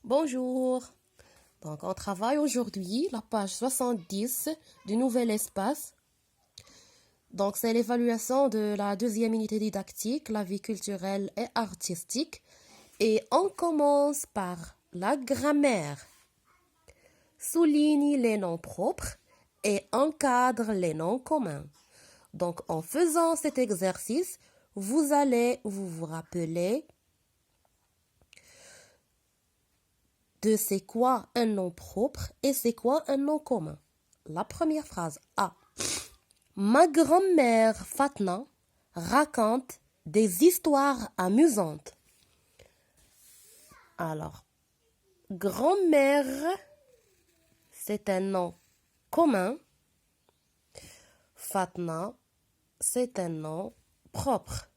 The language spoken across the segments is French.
Bonjour. Donc, on travaille aujourd'hui la page 70 du nouvel espace. Donc, c'est l'évaluation de la deuxième unité didactique, la vie culturelle et artistique. Et on commence par la grammaire. Souligne les noms propres et encadre les noms communs. Donc, en faisant cet exercice, vous allez vous rappeler de c'est quoi un nom propre et c'est quoi un nom commun. La première phrase A. Ma grand-mère Fatna raconte des histoires amusantes. Alors, grand-mère, c'est un nom commun. Fatna, c'est un nom propre.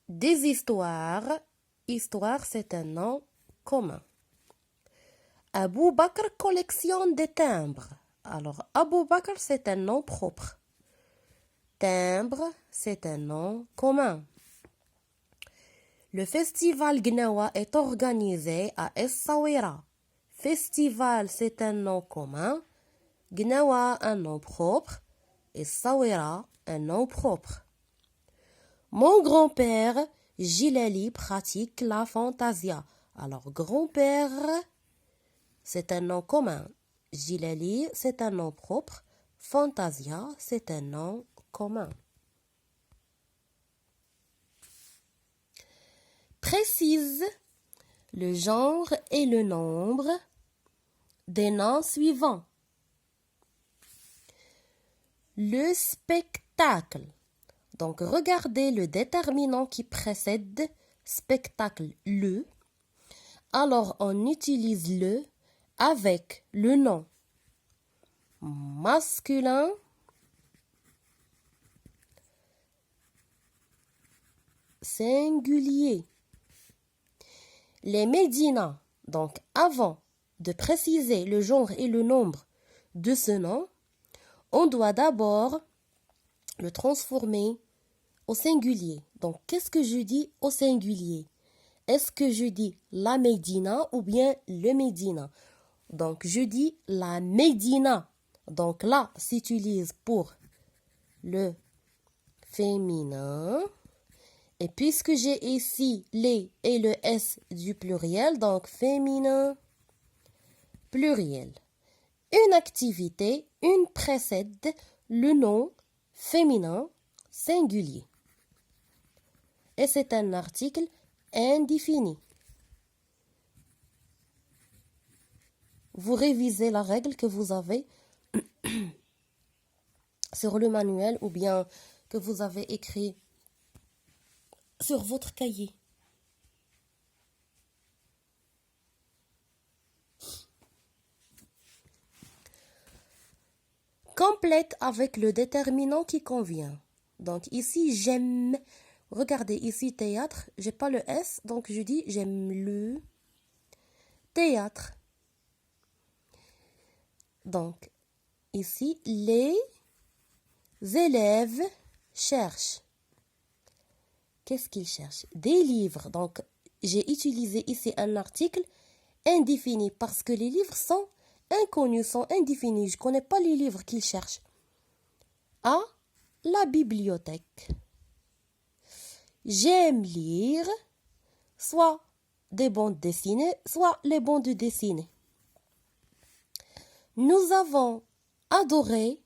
Des histoires, histoire, c'est un nom commun. Abou Bakr collectionne des timbres. Alors, Abou Bakr, c'est un nom propre. Timbre, c'est un nom commun. Le festival Gnawa est organisé à Essaouira. Festival, c'est un nom commun. Gnawa, un nom propre. Essaouira, un nom propre. Mon grand-père, Gilali, pratique la fantasia. Alors, grand-père, c'est un nom commun. Gilali, c'est un nom propre. Fantasia, c'est un nom commun. Précise le genre et le nombre des noms suivants. Le spectacle. Donc, regardez le déterminant qui précède spectacle, le. Alors, on utilise le avec le nom masculin, singulier. Les médinas, donc avant de préciser le genre et le nombre de ce nom, on doit d'abord le transformer au singulier. Donc, qu'est-ce que je dis au singulier? Est-ce que je dis la médina ou bien le médina? Donc, je dis la médina. Donc, là, s'utilise pour le féminin. Et puisque j'ai ici les et le S du pluriel, donc féminin, pluriel. Une activité, une précède le nom féminin singulier. Et c'est un article indéfini. Vous révisez la règle que vous avez sur le manuel ou bien que vous avez écrit sur votre cahier. Complète avec le déterminant qui convient. Donc ici, j'aime. Regardez, ici, théâtre. J'ai pas le S, donc je dis j'aime le théâtre. Donc, ici, les élèves cherchent. Qu'est-ce qu'ils cherchent? Des livres. Donc, j'ai utilisé ici un article indéfini parce que les livres sont inconnus, sont indéfinis. Je ne connais pas les livres qu'ils cherchent. À la bibliothèque. J'aime lire soit des bandes dessinées, soit les bandes dessinées. Nous avons adoré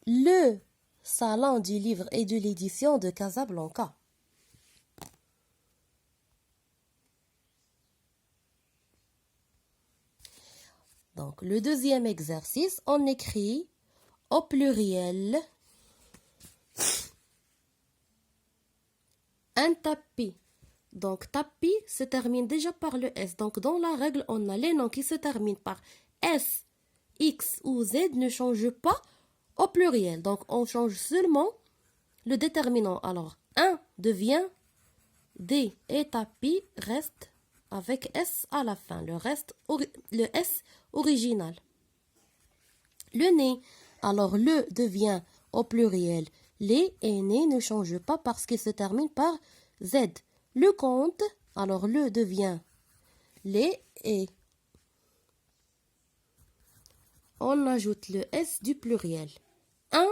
le salon du livre et de l'édition de Casablanca. Donc, le deuxième exercice, on écrit au pluriel un tapis. Donc, tapis se termine déjà par le S. Donc, dans la règle, on a les noms qui se terminent par S, X ou Z ne changent pas au pluriel. Donc, on change seulement le déterminant. Alors, un devient D et tapis reste avec S à la fin. Le S original. Le nez. Alors, le devient au pluriel les et nez ne changent pas parce qu'ils se terminent par Z. Le compte, alors le devient les et on ajoute le S du pluriel. Un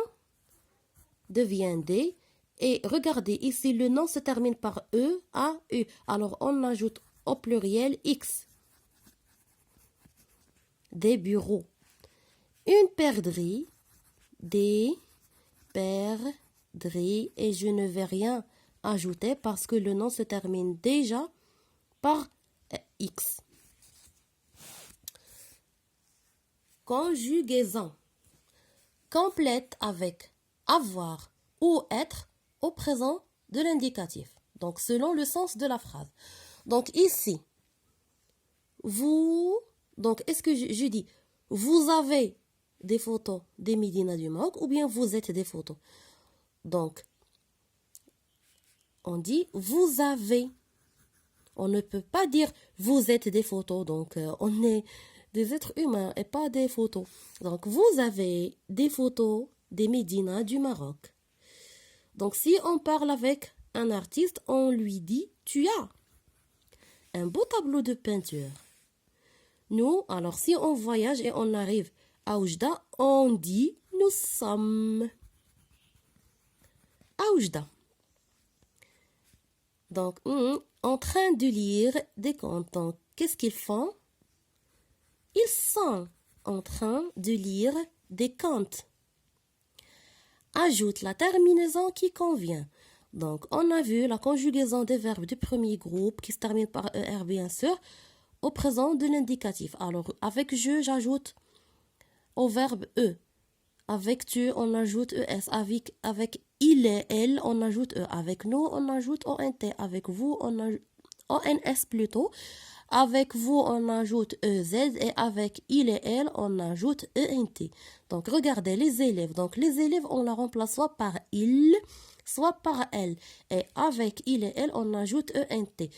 devient des. Et regardez, ici, le nom se termine par E, A, U. Alors, on ajoute au pluriel X. Des bureaux. Une perdrix, des perdrix. Et je ne vais rien ajouter parce que le nom se termine déjà par X. Conjugaison. Complète avec avoir ou être au présent de l'indicatif. Donc, selon le sens de la phrase. Donc, ici, vous... Donc, est-ce que je dis, vous avez des photos des Médina du Maroc ou bien vous êtes des photos? Donc, on dit, vous avez. On ne peut pas dire, vous êtes des photos. Donc, on est des êtres humains et pas des photos. Donc, vous avez des photos des Médina du Maroc. Donc, si on parle avec un artiste, on lui dit, tu as un beau tableau de peinture. Nous, alors si on voyage et on arrive à Oujda, on dit, nous sommes à Oujda. Donc, en train de lire des contes. Donc, qu'est-ce qu'ils font? Ils sont en train de lire des contes. Ajoute la terminaison qui convient. Donc, on a vu la conjugaison des verbes du premier groupe qui se termine par ER, bien sûr, au présent de l'indicatif. Alors, avec je, j'ajoute au verbe E. Avec tu, on ajoute ES. Avec il et elle, on ajoute E. Avec nous, on ajoute ONT. Avec vous, on ajoute ONS plutôt. Avec vous, on ajoute EZ et avec il et elle, on ajoute ENT. Donc, regardez les élèves. Donc, les élèves, on la remplace soit par il, soit par elle. Et avec il et elle, on ajoute ENT.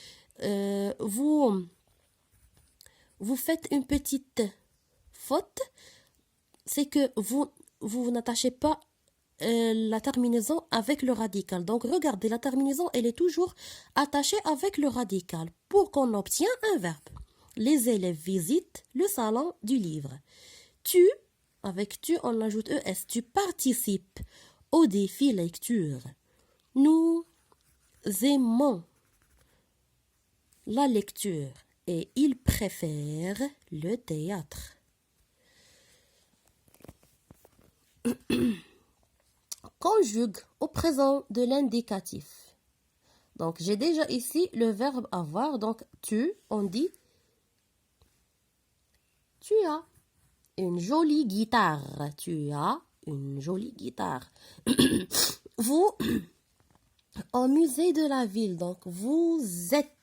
Vous faites une petite faute, c'est que vous n'attachez pas la terminaison avec le radical. Donc, regardez, la terminaison, elle est toujours attachée avec le radical pour qu'on obtienne un verbe. Les élèves visitent le salon du livre. Tu, avec tu, on ajoute ES. Tu participes au défi lecture. Nous aimons la lecture et ils préfèrent le théâtre. Conjugue au présent de l'indicatif. Donc, j'ai déjà ici le verbe avoir. Donc, tu, on dit tu as une jolie guitare. Tu as une jolie guitare. Vous, au musée de la ville. Donc, vous êtes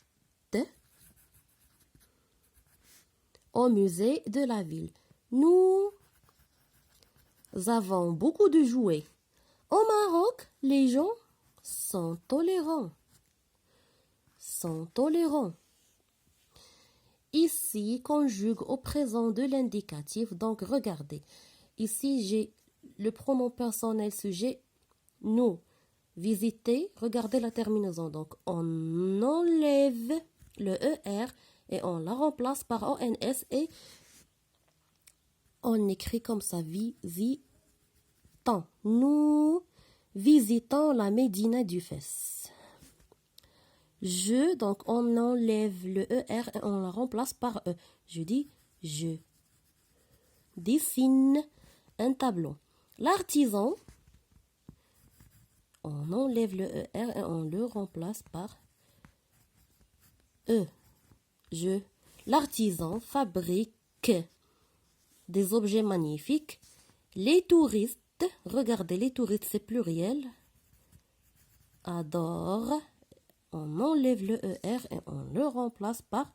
au musée de la ville. Nous avons beaucoup de jouets. Au Maroc, les gens sont tolérants. Ici, conjugue au présent de l'indicatif. Donc, regardez. Ici, j'ai le pronom personnel sujet. Nous, visiter. Regardez la terminaison. Donc, on enlève le ER et on la remplace par ONS et on écrit comme ça, visitant. Nous visitons la Médina du Fès. Je, donc on enlève le ER et on la remplace par E. Je dis je dessine un tableau. L'artisan, on enlève le ER et on le remplace par E. L'artisan fabrique des objets magnifiques. Les touristes, regardez, les touristes, c'est pluriel. Adore. On enlève le ER et on le remplace par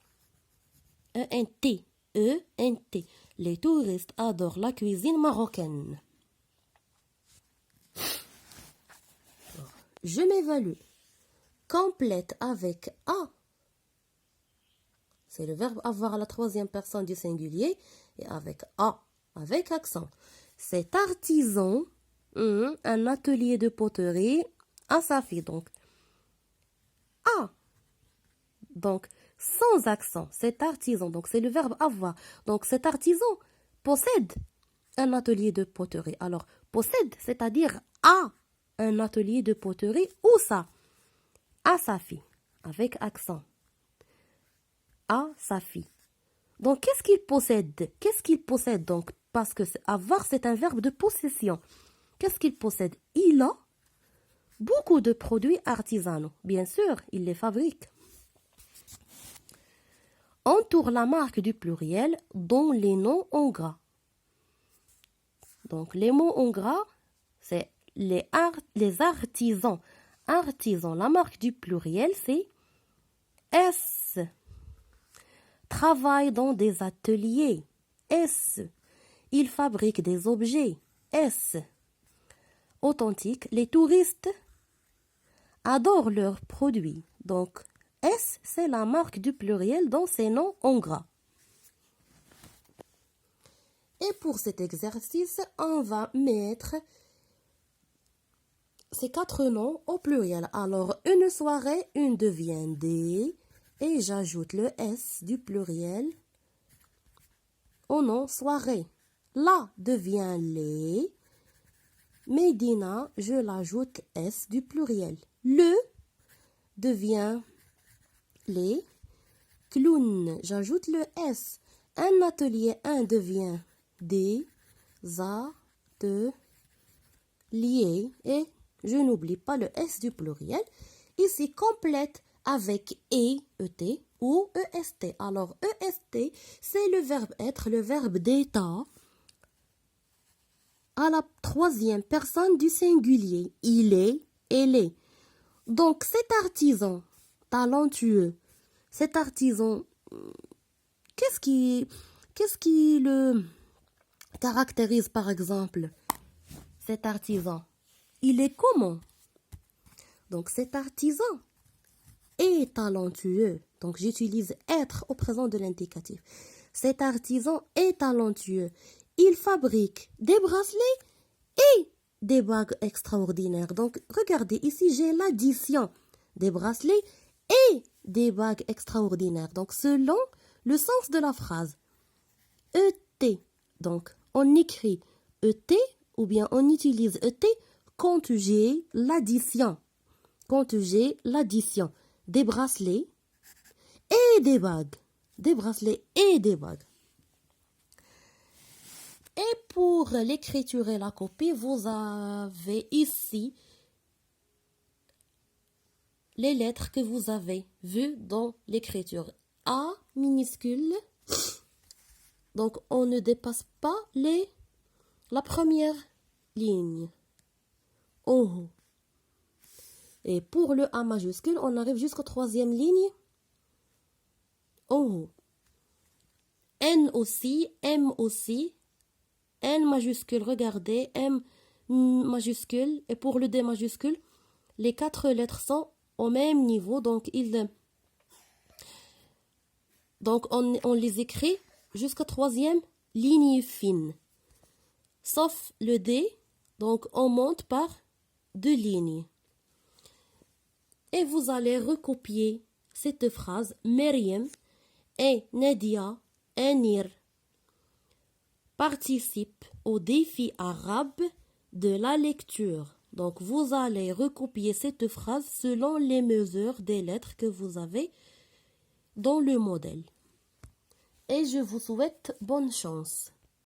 ENT. ENT. Les touristes adorent la cuisine marocaine. Je m'évalue. Complète avec A. C'est le verbe avoir à la troisième personne du singulier et avec A, avec accent. Cet artisan, un atelier de poterie à sa fille. Donc, A, Donc, sans accent, cet artisan, donc c'est le verbe avoir. Donc, cet artisan possède un atelier de poterie. Alors, possède, c'est-à-dire a un atelier de poterie. Où ça? À sa fille, avec accent. À sa fille. Donc, qu'est-ce qu'il possède? Qu'est-ce qu'il possède donc? Parce que avoir, c'est un verbe de possession. Qu'est-ce qu'il possède? Il a beaucoup de produits artisanaux. Bien sûr, il les fabrique. Entoure la marque du pluriel dont les noms en gras. Donc, les mots en gras, c'est les artisans. Artisans, la marque du pluriel, c'est S. Travaille dans des ateliers. S. Il fabrique des objets. S. Authentique, les touristes adorent leurs produits. Donc, S, c'est la marque du pluriel dans ses noms en gras. Et pour cet exercice, on va mettre ces 4 noms au pluriel. Alors, une soirée, une devient des, et j'ajoute le S du pluriel au nom soirée. La devient les, Medina, je l'ajoute S du pluriel. Le devient les, clown, j'ajoute le S. Un atelier, un devient des ateliers. Et je n'oublie pas le S du pluriel. Ici, complète avec et ou est. Alors, est, c'est le verbe être, le verbe d'état à la 3e personne du singulier. Il est, elle est. Donc, cet artisan talentueux, cet artisan, qu'est-ce qui le caractérise par exemple? Cet artisan, il est comment? Donc, cet artisan est talentueux. Donc, j'utilise être au présent de l'indicatif. Cet artisan est talentueux. Il fabrique des bracelets et des bagues extraordinaires. Donc, regardez, ici, j'ai l'addition des bracelets et des bagues extraordinaires. Donc, selon le sens de la phrase. ET. Donc, on écrit ET ou bien on utilise ET quand j'ai l'addition. Quand j'ai l'addition des bracelets et des bagues. Des bracelets et des bagues. Et pour l'écriture et la copie, vous avez ici les lettres que vous avez vues dans l'écriture. A minuscule. Donc, on ne dépasse pas la première ligne. O. Et pour le A majuscule, on arrive jusqu'à 3e ligne. O. N aussi, M aussi. N majuscule, regardez, M majuscule. Et pour le D majuscule, les 4 lettres sont au même niveau. Donc, on les écrit jusqu'à 3e ligne fine. Sauf le D, donc on monte par 2 lignes. Et vous allez recopier cette phrase. Myriam et Nadia et Nir participent au défi arabe de la lecture. Donc vous allez recopier cette phrase selon les mesures des lettres que vous avez dans le modèle. Et je vous souhaite bonne chance.